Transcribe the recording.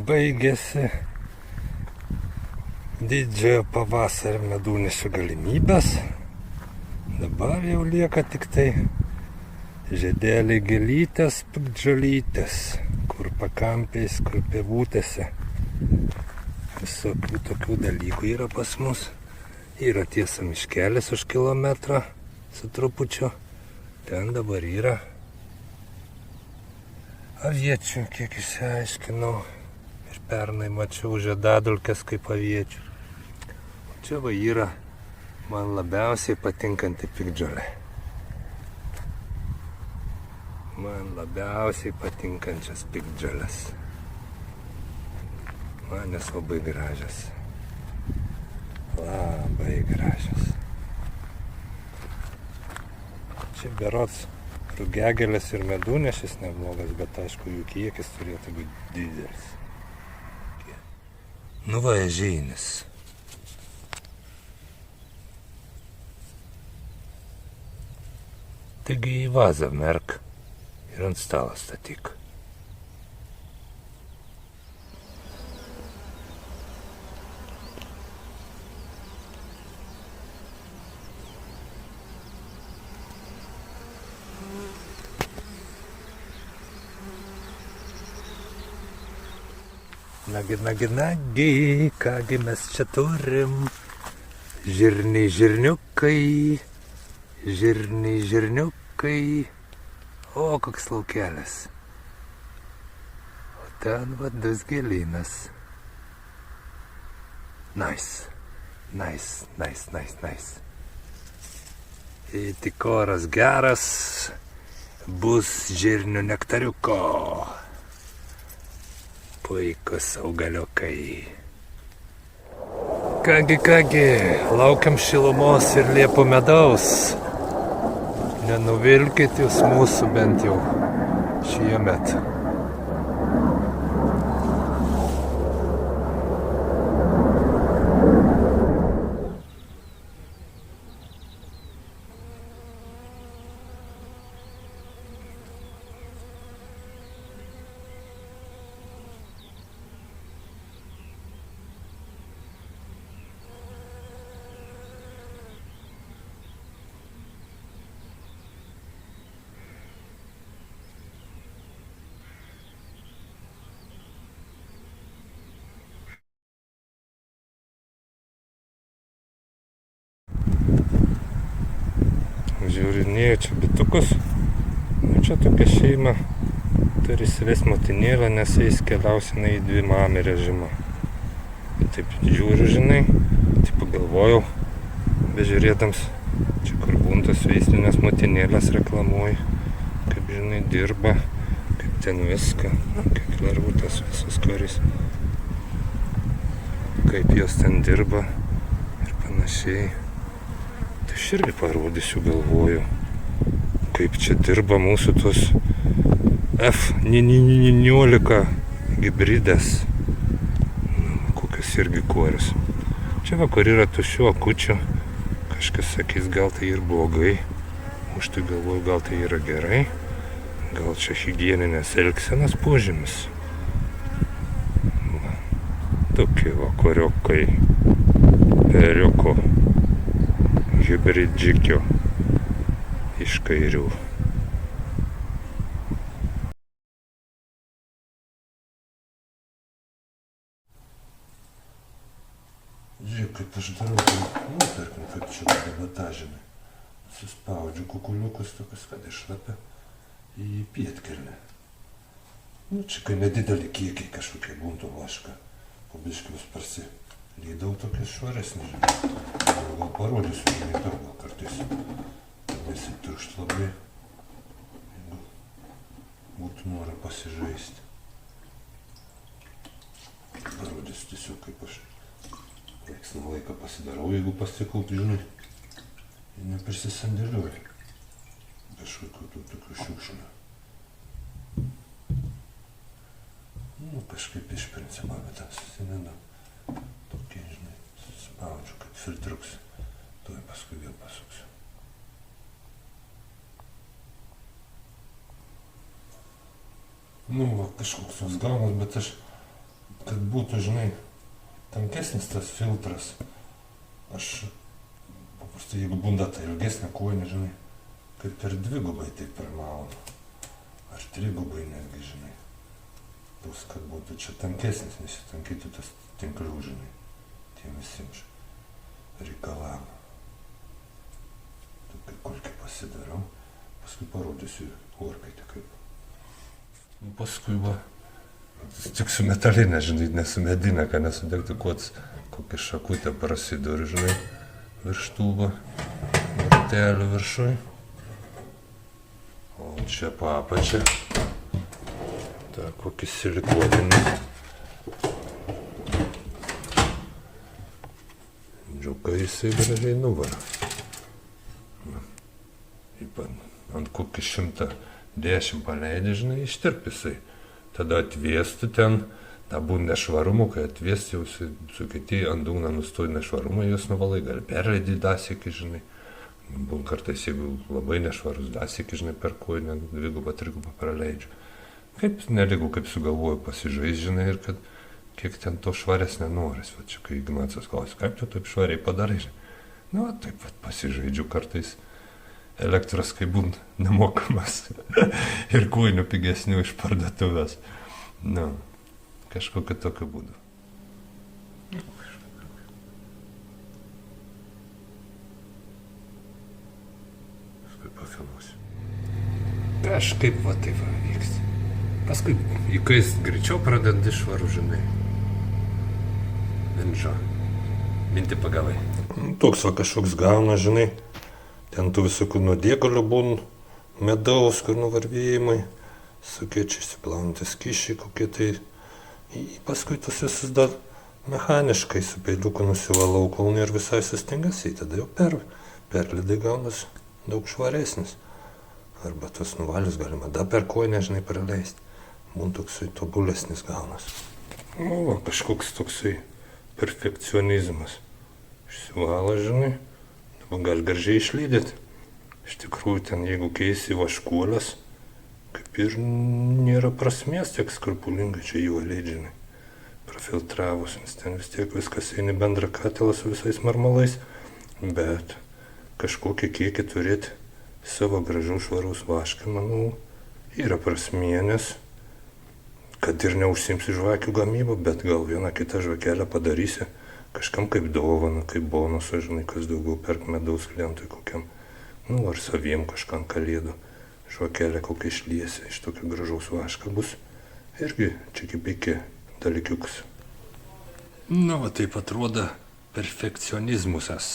baigėsi didžiojo pavasario medūnešio galimybės. Dabar jau lieka tik tai žiedeliai, gėlytės, piktžolytės, kur pakampiais, kur pievutėse. Visokių tokių dalykų yra pas mus. Yra tiesa miškelis už kilometrą su trupučiu. Ten dabar yra aviečių, kiek išsiaiškinau. Ir pernai mačiau žiedadulkes kaip aviečių. Čia va yra man labiausiai patinkanti piktžolė. Man labiausiai patinkančias piktžolės. Man jos labai gražios. Labai gražios. Čia berods rugiagėlės ir medūnešis neblogas, bet aišku, jų kiekis turėtų būti didelis. Nu va, ežeinis. Taigi į vazą merk ir ant stalo statyk. Nagi, kągi mes čia turim. Žirniai, žirniukai. O, koks laukelis. O ten vadus gėlynas. Nice. Tik oras geras, bus žirnių nektariuko. Puikus augaliukai. Kągi, laukiam šilumos ir liepų medaus. Nenuvilkit jūs mūsų bent jau šiemet. Žiūrinėjau čia bitukus. Čia tokia šeima turi įsives motinėlę, nes jais keliausina į 2 mamį režimą. Taip žiūriu, žinai, taip pagalvojau, bežiūrėdams, čia kur buntos veislinės motinėlės reklamuoja, kaip žinai dirba, kaip ten viską, kaip lervutės visos kuris, kaip jos ten dirba ir panašiai. Tai aš irgi parodysiu, galvoju, kaip čia dirba mūsų tos F19 hibridės. Kokios irgi korius. Čia va, kur yra tuščių akučių. Kažkas sakys, gal tai ir blogai. Už tai galvoju, gal tai yra gerai. Gal čia higieninės elgsenos požymis. Tokie va, koriokai. Perioko. Hibridžikio iš kairių. Žiūrėk, kaip aš darau, tarkim, kaip čia debatažinai. Suspaudžiu kukuliukus tokius, kad išlapia į pietkelnę. Čia kai nedidelį kiekį kažkokie buntų vašką, po biškius prasilydau tokias švaresnį. Gal parodysiu, žinai, tau gal kartais nesitiršt labai, jeigu būtų nori pasižaisti. Parodysiu tiesiog, kaip aš laiks nuo laiką pasidarau, jeigu pasikaup, žinai, ir neprisisandėliuoju kažkokių tokių šiukšlių. Kažkaip iš principo, bet ten susidedu tokį, žinai, suspaudžiu, kaip filtriuks. Tuoj paskui vėl pasuksiu. Va, kažkoks jos gaunas, bet aš kad būtų, žinai, tankesnis tas filtras. Aš paprastai, jeigu bunda ta ilgesnė kojinė, žinai, kaip per dvigubai taip pramaunu. Ar trigubai netgi, žinai. Bus, kad būtų čia tankesnis, nesitankytų tas tinklių, žinai. Tiem visiems reikalavimą. Tokia kulkį pasidarau, paskui parodysiu orkaitę kaip. Paskui va, tik su metalinė, žinai, nesu medinė, kad nesudegtų kokią šakutę prasiduriu, žinai, virš tūbą, vartelių viršui. O čia po apačią, tą kokį silikoninį. Džiukai jisai gražiai nuvara. Ant kokį 110 paleidė, žinai, ištirp jisai. Tada atvėstų ten, tą būna nešvarumų, kai atvėsti jau su kiti ant dugno nustoja nešvarumą, jos nuvalai, gali perleidį dasikį, žinai. Būna kartais, jeigu labai nešvarus dasikį, žinai, per kojinę, 2-3 praleidžiu. Kaip nelygu, kaip sugalvoju pasižais, žinai, ir kad kiek ten to švaresnė noris. Va čia, kai Ignacas klausia, kaip tu taip švariai padarai, žinai. Nu, taip pat pasižaidžiu kartais. Elektros, kai būna nemokamas ir kojinių pigesnių iš parduotuvės. Nu, kažkokiu tokiu būdu. Paskui pafilmuosiu. Kažkaip va taip va vyks. Paskui įkaist greičiau pradedi švarų, žinai. Vinžo. Mintį pagavai. Toks va kažkoks gauna, žinai. Ten tų visokių nuodėgalių būna, medaus, kur nuvarvėjimai, visokie čia išsiplaunantys kyšiai kokie tai. Paskui tos visus dar mechaniškai su peiliuku nusivalau, kol nėra visai sustingasi, tada jau perlydai gaunas daug švaresnis. Arba tos nuvalius galima dar per kojinę, žinai, praleisti. Būna toksai tobulesnis gaunas. Nu, va, kažkoks toksai perfekcionizmas. Išsivala, žinai. Gali gražiai išlydėti. Iš tikrųjų, ten jeigu keisi vaškuolės, kaip ir nėra prasmės tiek skrupulingai čia jų leidžiami. Prafiltravus, nes ten vis tiek viskas eina bendrą katilą su visais marmalais, bet kažkokį kiekį turėti savo gražų švaraus vašką, manau, yra prasmė, nes kad ir neužsimsi žvakių gamybą, bet gal vieną kitą žvakelę padarysi. Kažkam kaip dovana, kaip bonusą, žinai, kas daugiau perk medaus klientui kokiam, nu, ar saviem kažkam kalėdų, žvakelę kokią išliesi, iš tokio gražaus vašką bus, irgi čia kaip iki dalykiukas. Nu, va taip atrodo perfekcionizmusas.